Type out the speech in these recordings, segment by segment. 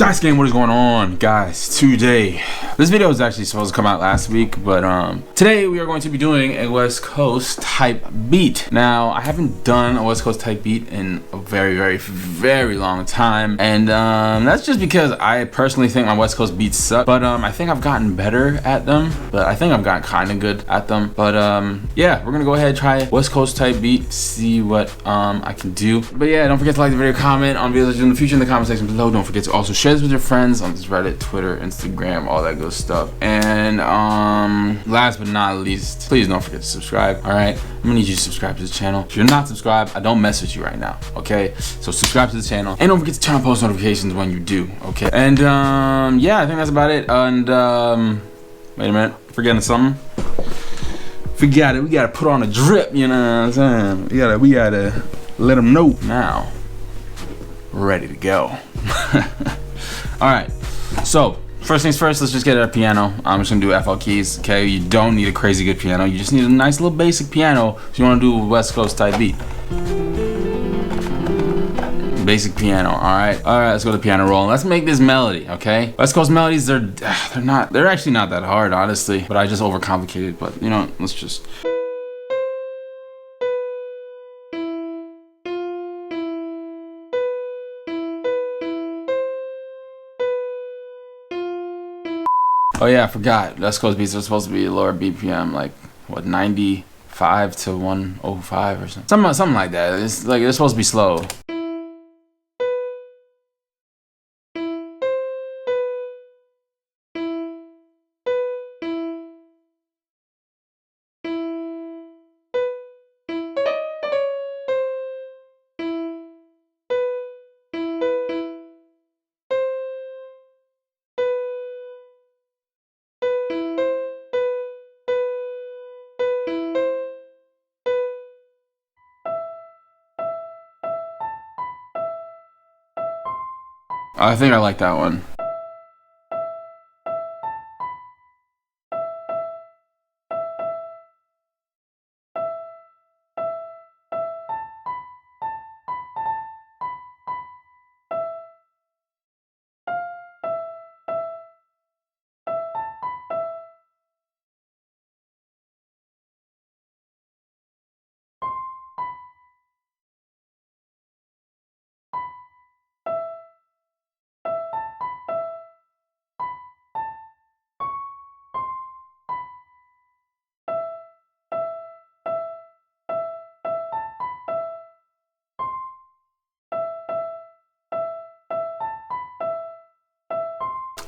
Dice game, what is going on, guys? Today, this video was actually supposed to come out last week, but today we are going to be doing a West Coast type beat. Now, I haven't done a West Coast type beat in a very long time, and that's just because I personally think my West Coast beats suck. But I think I've gotten better at them. But I think I've gotten kind of good at them. But yeah, we're gonna go ahead and try West Coast type beat, see what I can do. But yeah, don't forget to like the video, comment on videos in the future in the comment section below. Don't forget to also share this with your friends on this Reddit, Twitter, Instagram, all that good stuff. And last but not least, please don't forget to subscribe. All right, I'm gonna need you to subscribe to the channel. If you're not subscribed, I don't mess with you right now. Okay, so subscribe to the channel and don't forget to turn on post notifications when you do. Okay, and yeah, I think that's about it. And wait a minute, forgetting something. Forgot it. We gotta put on a drip. You know what I'm saying? We gotta let them know. Now, we're ready to go. All right, so first things first, let's just get our piano. I'm just gonna do FL keys. Okay, you don't need a crazy good piano. You just need a nice little basic piano if you want to do a West Coast type beat. Basic piano. All right, let's go to the piano roll and let's make this melody. Okay, West Coast melodies, they're actually not that hard, honestly, but I just overcomplicated. But you know, let's just. Oh yeah, I forgot. West Coast beats are supposed to be lower BPM, like what, 95 to 105 or something. Something like that. It's like they're supposed to be slow. I think I like that one.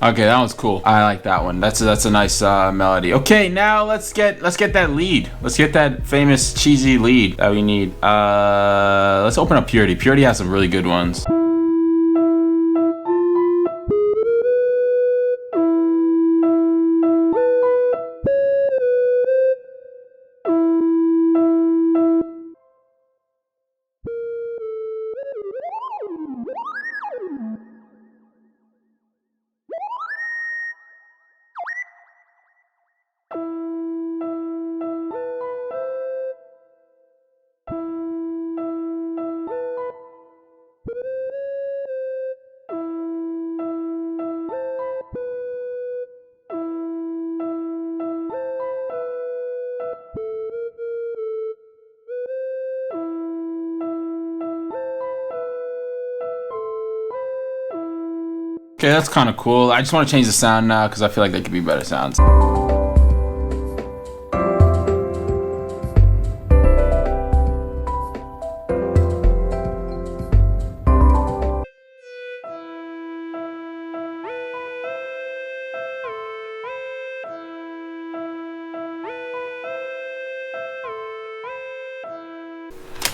Okay, that one's cool. I like that one. That's a nice melody. Okay, now let's get that lead. Let's get that famous cheesy lead that we need. Let's open up Purity. Purity has some really good ones. Okay, that's kind of cool. I just want to change the sound now because I feel like there could be better sounds.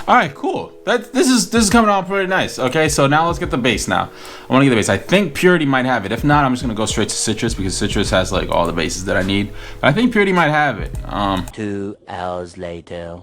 All right, cool. This is coming out pretty nice. Okay, so now let's get the bass. Now I want to get the bass. I think Purity might have it. If not, I'm just gonna go straight to Citrus because Citrus has like all the basses that I need. But I think Purity might have it. 2 hours later.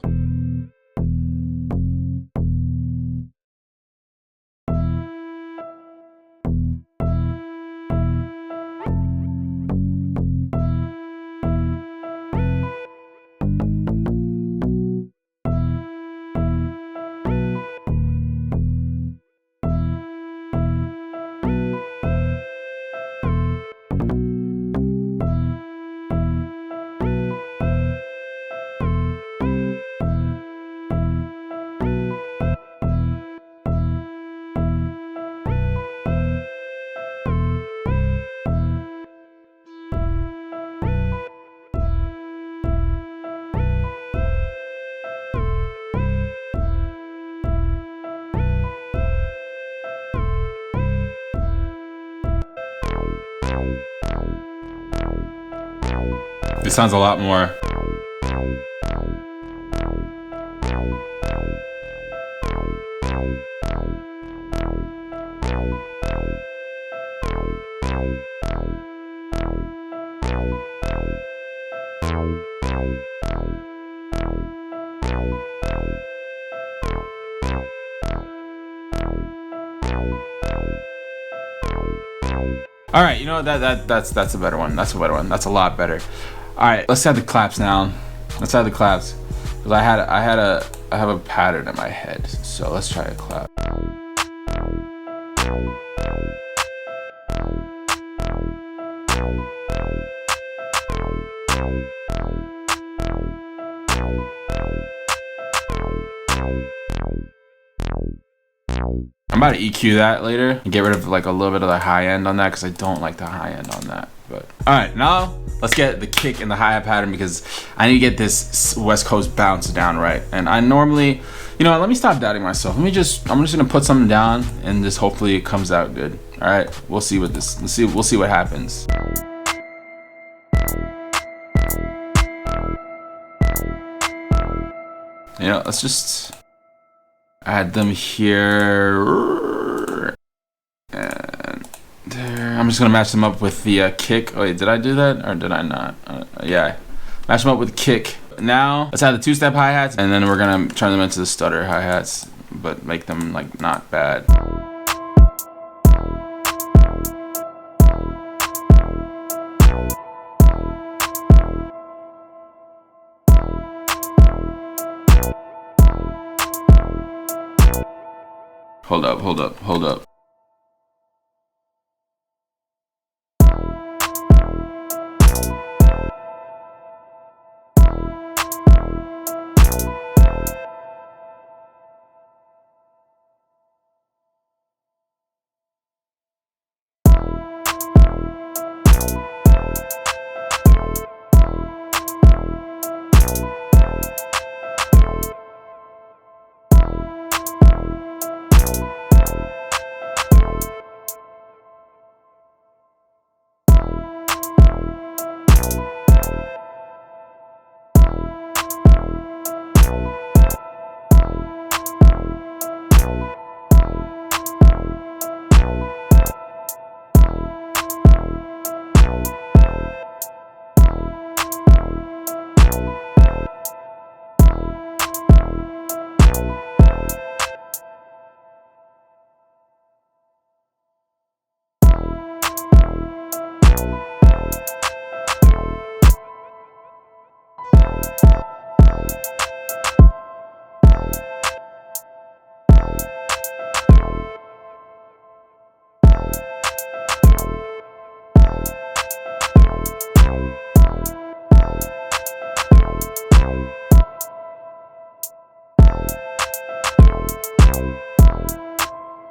It sounds a lot more. All right, you know that's a better one. That's a better one. That's a lot better. All right, let's add the claps now. Let's add the claps because I have a pattern in my head. So let's try a clap. I'm about to EQ that later and get rid of like a little bit of the high end on that because I don't like the high end on that. But all right, now let's get the kick and the hi-hat pattern because I need to get this West Coast bounce down right. And I normally, you know, let me stop doubting myself. I'm just gonna put something down and just hopefully it comes out good. All right, we'll see what this. We'll see what happens. You know, let's just add them here and there. I'm just gonna match them up with the kick. Oh wait, did I do that or did I not? Yeah, match them up with the kick. Now let's add the two-step hi-hats and then we're gonna turn them into the stutter hi-hats, but make them like not bad. Hold up.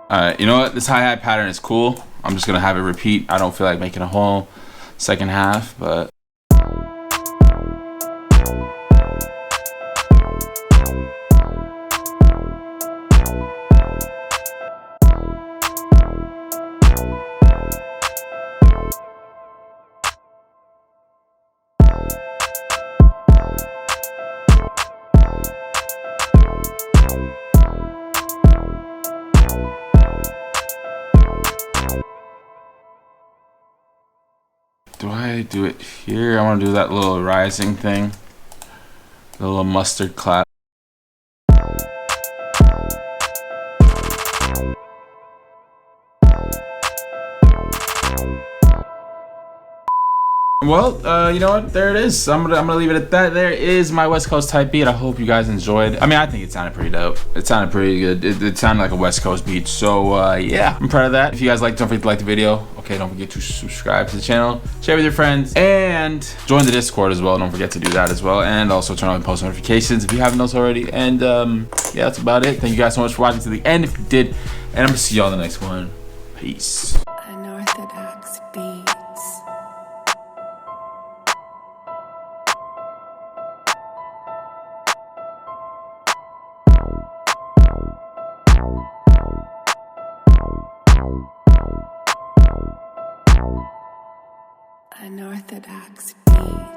Alright, you know what? This hi-hat pattern is cool. I'm just gonna have it repeat. I don't feel like making a whole second half, but do I do it here? I want to do that little rising thing, the little mustard clap. Well, you know what? There it is. I'm gonna leave it at that. There is my West Coast type beat. I hope you guys enjoyed. I mean, I think it sounded pretty dope. It sounded pretty good. It sounded like a West Coast beat. So yeah, I'm proud of that. If you guys liked, don't forget to like the video. Okay, don't forget to subscribe to the channel, share with your friends, and join the Discord as well. Don't forget to do that as well, and also turn on post notifications if you haven't those already. And yeah, that's about it. Thank you guys so much for watching to the end if you did, and I'm gonna see y'all in the next one. Peace. Unorthodox beats. Unorthodox beats.